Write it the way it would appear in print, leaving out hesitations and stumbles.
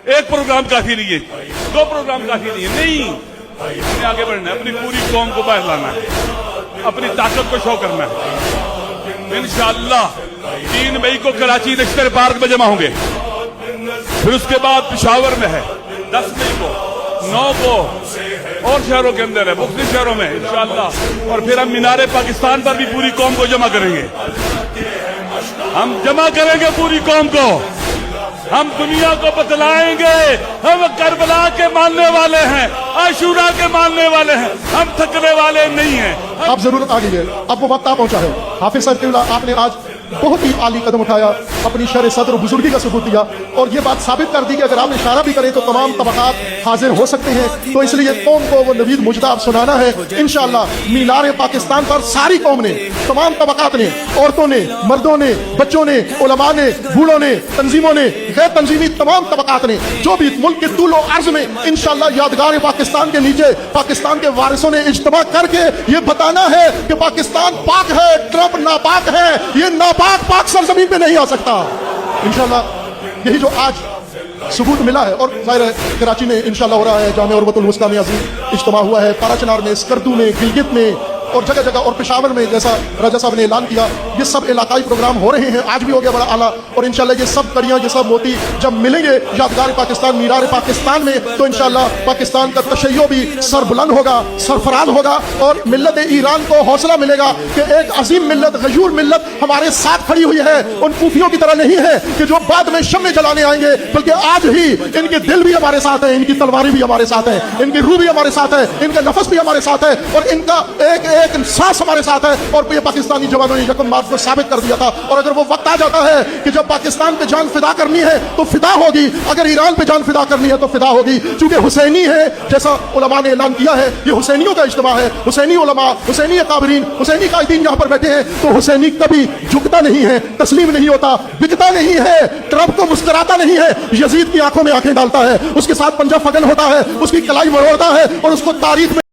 ایک پروگرام کافی نہیں ہے, 2 پروگرام کافی نہیں ہے. نہیں, ہمیں آگے بڑھنا ہے, اپنی پوری قوم کو باہر لانا ہے, اپنی طاقت کو شو کرنا ہے. انشاءاللہ 3 مئی کو کراچی لشکر پارک میں جمع ہوں گے, پھر اس کے بعد پشاور میں ہے 10 مئی کو, 9 کو اور شہروں کے اندر ہے, مختلف شہروں میں انشاءاللہ. اور پھر ہم مینار پاکستان پر بھی پوری قوم کو جمع کریں گے. ہم جمع کریں گے پوری قوم کو, ہم دنیا کو بتلائیں گے ہم کربلا کے ماننے والے ہیں, عاشورہ کے ماننے والے ہیں, ہم تھکنے والے نہیں ہیں. اب ضرورت آ گئی ہے, اب وہ وقت آ پہنچا ہے. حافظ صاحب قبلہ آپ نے آج بہت ہی عالی قدم اٹھایا, اپنی شرح صدر و بزرگی کا ثبوت دیا, اور یہ بات ثابت کر دی کہ اگر آپ اشارہ بھی کریں تو تمام طبقات حاضر ہو سکتے ہیں. تو اس لیے قوم کو وہ نوید مجدہ سنانا ہے انشاءاللہ. مینار پاکستان پر ساری قوم نے, تمام طبقات نے, عورتوں نے, مردوں نے, بچوں نے, علماء نے, بوڑھوں نے, تنظیموں نے, غیر تنظیمی تمام طبقات نے, جو بھی ملک کے طول و عرض میں انشاءاللہ یادگار پاکستان کے نیچے پاکستان کے وارثوں نے اجتماع کر کے یہ بتانا ہے کہ پاکستان پاک ہے, ٹرمپ ناپاک ہے. یہ پاک سرزمین پہ نہیں آ سکتا. انشاءاللہ یہی جو آج ثبوت ملا ہے, اور ظاہر ہے کراچی میں انشاءاللہ ہو رہا ہے, جامعہ عروۃ الوثقیٰ میں عظیم اجتماع ہوا ہے, پارا چنار میں, اسکردو میں, گلگت میں اور جگہ جگہ, اور پشاور میں جیسا راجہ صاحب نے اعلان کیا. یہ سب علاقائی پروگرام ہو رہے ہیں, آج بھی ہو گیا بڑا اعلیٰ. اور انشاءاللہ یہ سب کڑیاں, یہ سب موتی جب ملیں گے یادگار پاکستان مینار پاکستان میں, تو انشاءاللہ پاکستان کا تشیع بھی سر بلند ہوگا, سرفراز ہوگا, اور ملت ایران کو حوصلہ ملے گا کہ ایک عظیم ملت, غیور ملت ہمارے ساتھ کھڑی ہوئی ہے. ان کوفیوں کی طرح نہیں ہے کہ جو بعد میں شمع جلانے آئیں گے, بلکہ آج ہی ان کے دل بھی ہمارے ساتھ ہیں, ان کی تلواری بھی ہمارے ساتھ ہے, ان کی روح بھی ہمارے ساتھ ہے, ان کا نفس بھی ہمارے ساتھ ہے, اور ان کا ایک ایک سانس ہمارے ساتھ ہے. اور یہ پاکستانی جوانوں نے یکم مارچ کو ثابت کر دیا تھا. اور اگر وہ وقت آ جاتا ہے کہ جب پاکستان پہ جان فدا کرنی ہے تو فدا ہوگی, اگر ایران پہ جان فدا کرنی ہے تو فدا ہوگی. چونکہ حسینی ہے, جیسا علماء نے اعلان کیا ہے, یہ حسینیوں کا اجتماع ہے. حسینی علماء, حسینی اکابرین, حسینی قائدین یہاں پر بیٹھے ہیں. تو حسینی کبھی جھکتا نہیں ہے, تسلیم نہیں ہوتا, بکتا نہیں ہے, ٹرمپ کو مسکراتا نہیں ہے, یزید کی آنکھوں میں آنکھیں ڈالتا ہے, اس کے ساتھ پنجہ فگن ہوتا ہے, اس کی کلائی مروڑتا ہے, اور اس کو تاریخ میں